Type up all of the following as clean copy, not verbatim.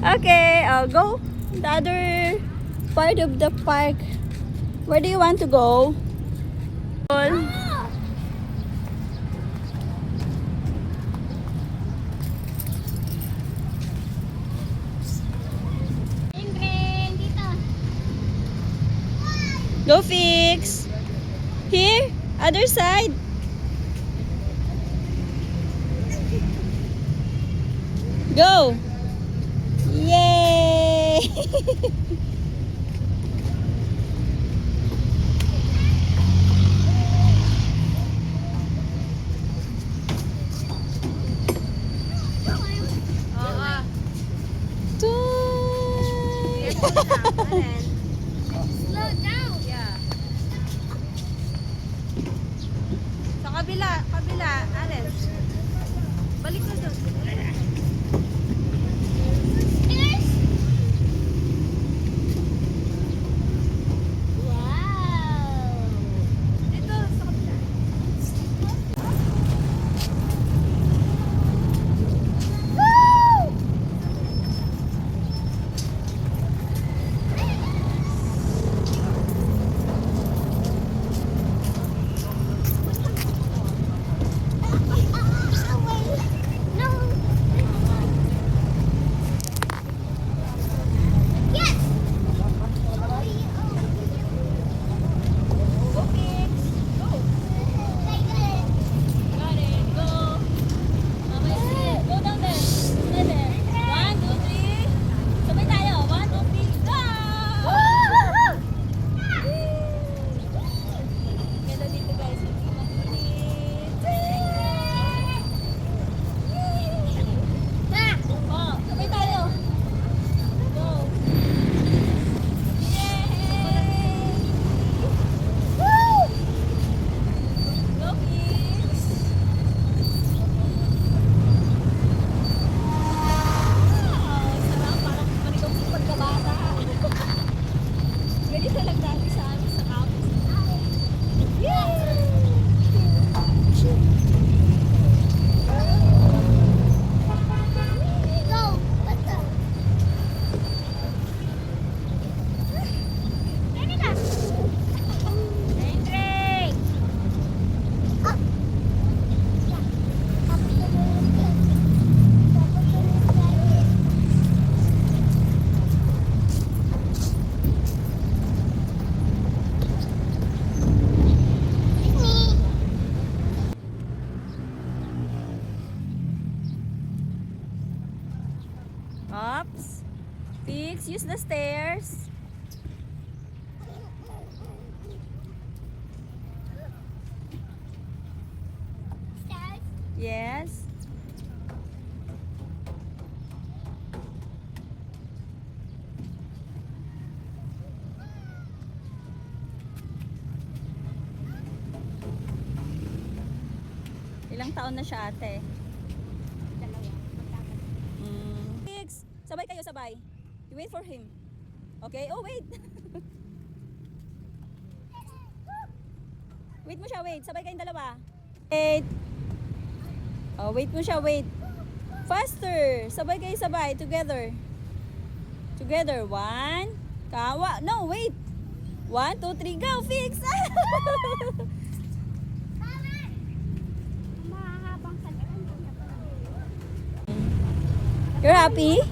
Okay, I'll go the other part of the park. Where do you want to go? Go fix. Here, other side. Go. Yay! Slow down. Yeah. Sa kabila, Aren. Balik ka doon. Wow. Ito, sa kabila. Go, Fix. Go. Got it. Go. Okay, go down there. Stay there. 1, 2, 3. Sabay tayo. 1, 2, 3, go! Ganda dito guys. Hindi makinis. Oh, sabay tayo. Go. Yay! Go, kids! Wow! Sarap. Parang manigaw sa pagkabata. Ganito lang dati sa amin sa campus. Yay! Go. Let's go. Hendrik. Oops. Fix, use the stairs. Yes. Ilang taon na siya, ate? Fix, sabay kayo, sabay. You wait for him. Okay? Oh, wait. Wait mo siya, wait. Sabay kayong dalawa. Wait. Oh, wait mo siya, wait. Faster. Sabay kayo, sabay. Together. Together. 1. Kawa. No, wait. 1, 2, 3, go. Fix. You're happy?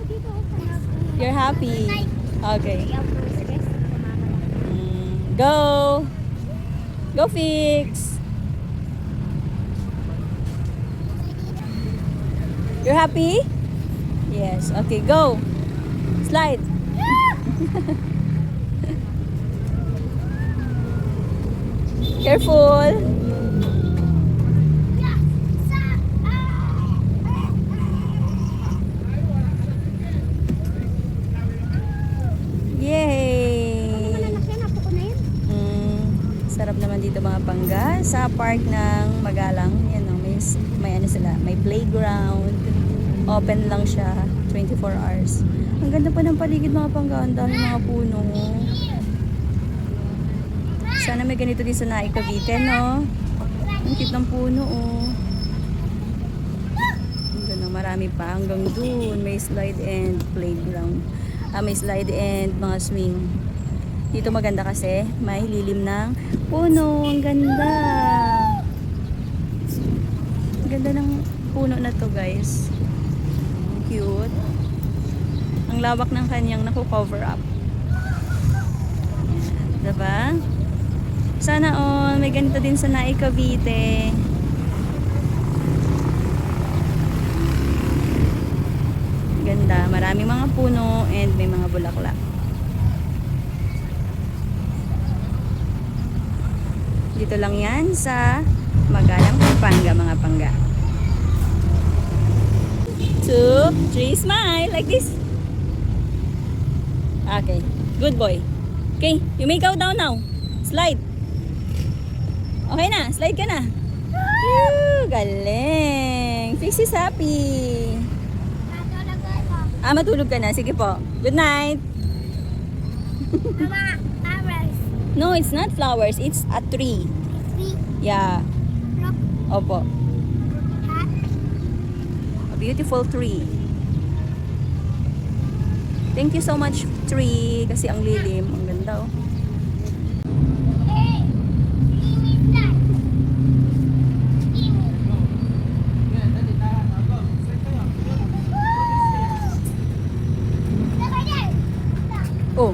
You're happy. Okay. Go. Go, Fix. You're happy? Yes. Okay, go. Slide. Careful. Yay! Sarap naman dito mga pangga sa park ng Magalang. Yan oh, may ano sila, may playground. Open lang siya 24 hours. Ang ganda pa ng paligid mga pangga, ang dami mga puno. Sana may ganito din sa Naik Cavite, no? Ang cute ng puno, oh. Ang ganda marami pa hanggang doon. May slide and playground. May slide and mga swing. Dito maganda kasi may lilim ng puno. Ang ganda. Ang ganda ng puno na to, guys. Cute. Ang lawak ng kanyang naku-cover up. Diba? Sana all may ganito din sa Naik Cavite. Ganda. Maraming mga puno and may mga bulaklak. Dito lang yan sa Magalang, Pampanga, mga pangga. 2, 3, smile like this. Okay, good boy. Okay, you may go down now. Slide. Okay na, slide ka na. Woo, galing. Fix is happy. Matulog ka na. Sige po. Good night. Mama, flowers. No, it's not flowers. It's a tree. Tree. Yeah. Look. Opo. Hat. A beautiful tree. Thank you so much, tree. Kasi ang lilim. Ang ganda, oh. Hey, give me that. Give me. Look at that. Oh.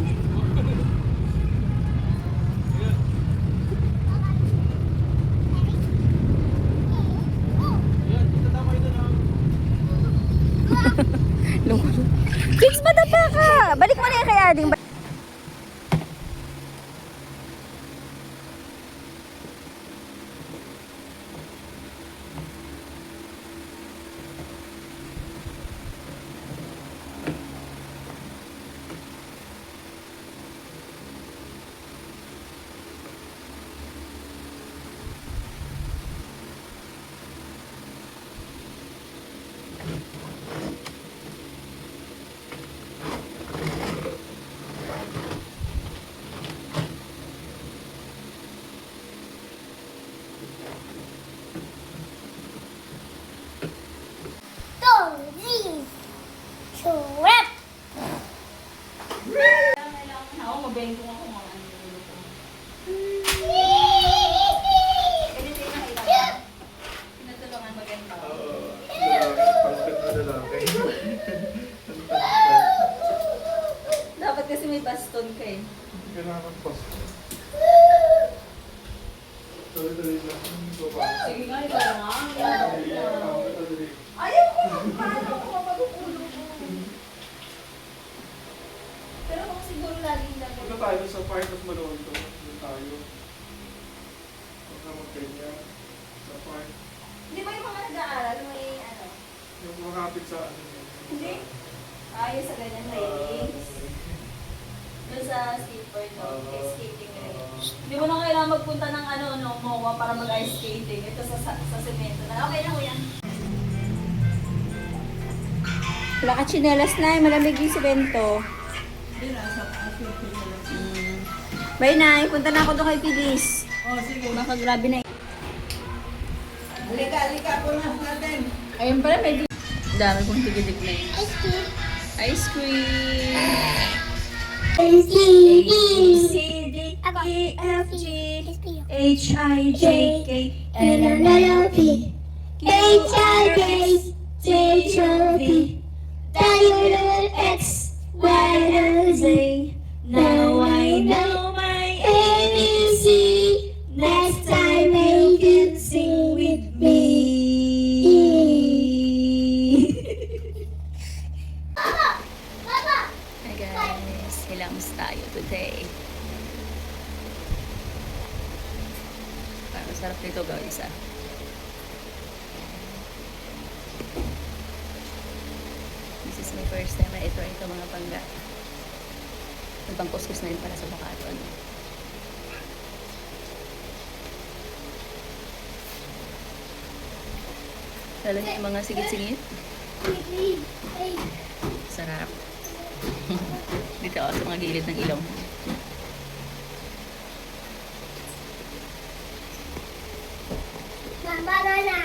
Fix, madapa ka! Balik mo na yan kay Ading. Shrimp. Ako, mabengkong ako mga ano. Ganito yung nakita ko. Pinatulungan maganda. Dapat kasi may baston ka eh. Sige nga, ikaw nga. Ayaw ko! Paano ako mapag-ulo ko? Pero kung siguro laging lang. Punta tayo sa Park of Malonto. Doon tayo. Punta mag-ganyan. Sa park. Hindi ba yung mga nag-aaral may ano? Yung makapit sa ano yun. Hindi. Ayos sa ganyan railings. Doon sa skateboard, no? Skating range. Hindi mo na kailangan magpunta ng ano, no, MOA para mag-ice skating. Ito sa semento na. Okay na ko yan. Wala ka chinelas na, malamig yung semento. Bye, Nay. Punta na ako doon kay Pilis. Oh, sige. Baka grabe na. Halika po natin. Ayun pala, medyo dami kong tigidik na yun. Ice cream. Ice cream. A, C, D, E, F, G, H, I, J, K, L, M, N, O, P, Q, R, S, T, U, V, W, X, Y, and Z. Now I know my ABC. Next time you can sing with me. Hi guys, hilams tayo today. Parang sarap nito guys ah. This is my first time na ito mga pangga. Nagpang-kuskus na rin para sa bakato. Ano? Lalo niya yung mga sigit-sigit. Sarap. Dito ako sa mga gilid ng ilong. Mama, banana.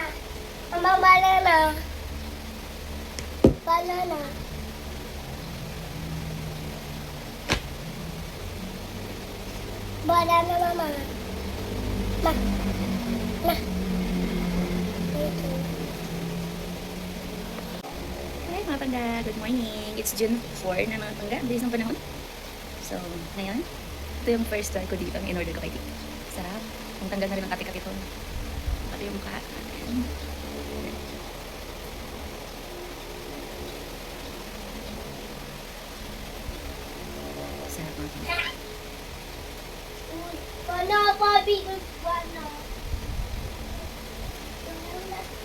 Mama, banana. Banana. Banana, mama. Ma. Ma. Hi mga pangga, good morning. It's June 4 na mga pangga, bilis ng panahon. So, ngayon, ito yung first try ko dito, ang in-order ko kay Tito. Sarap. Ang tanggal na rin ang kati-kati to. Pati yung mukha. Ayan. Sarap mga pangga. Banana, Bobby. Banana.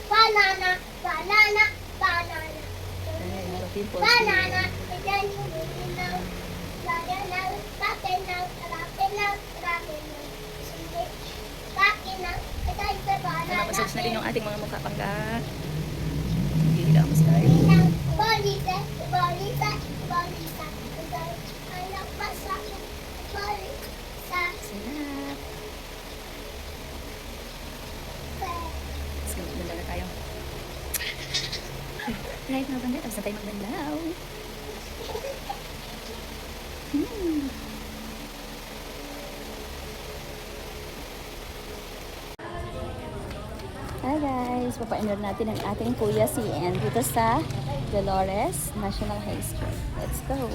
Banana. Banana. Banana. Ay, mga pimples. Banana. And then you will know. Banana. Bakin now. Bakin now. Bakin now. Bakin now. And then the banana. Napasage na rin yung ating mga mukha pangga. Hindi lang mas tayo. Balita. Balita. Balita. Anak basa. Balita. Sarap. Let's go, magdala na tayo. Right mga pangga, tapos na tayo magdalaw. Hi guys! Papainod natin ang ating kuya si Ann dito sa Dolores National High School. Let's go!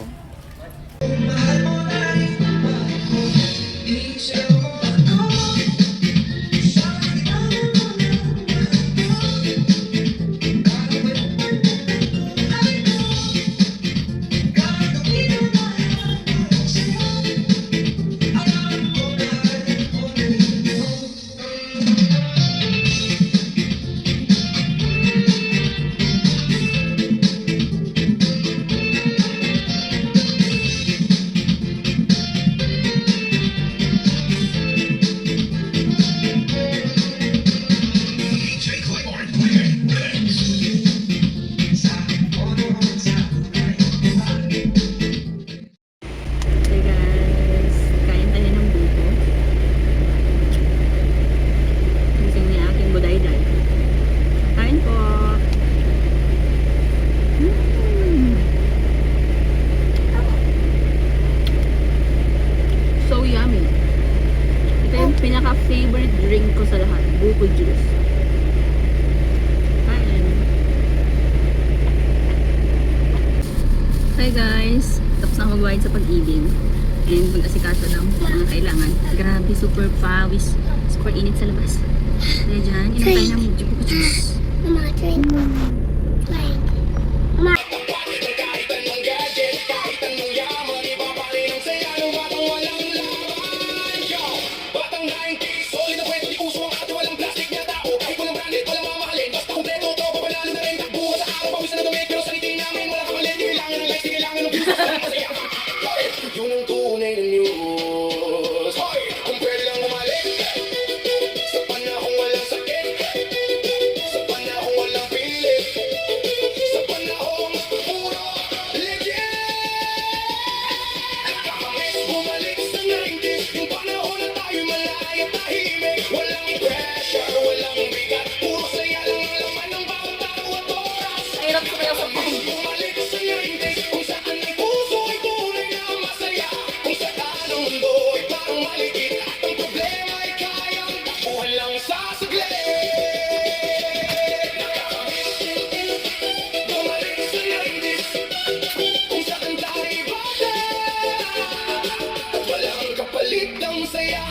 Hey guys, kain tayo ng buko. Gising niya aking budayday. Kain po. So yummy. Ito yung pinaka-favorite drink ko sa lahat. Buko juice. Kain. Hi guys. Tapos na ako magbayad sa pag-ibig. And mag-asikaso lang mga kailangan. Grabe, super pawis. Super init sa labas. Kaya dyan, inom tayo ng buko juice. Mama, drink. Drink. Mama. Yun ang tunay na news. Hoy! Kung pwede lang bumalik sa panahong walang sakit, sa panahong walang pilit, sa panahong puro legit. Nakakamiss bumalik sa 90s, yung panahon na tayo malaya tahimik. Walang pressure, walang bigat, puro saya lang ang laman ng bawat tao at oras. Hirap ko kayo sa phone. Bumalik sa 90s, kung saan ang puso ay tunay na masaya, kung saan ang mundo ay parang malikit, at ang problema ay kayang tapuhan lang sa saglit. Nakakamiss bumalik sa 90s, kung saan tayo bata, at walang kapalit ng saya.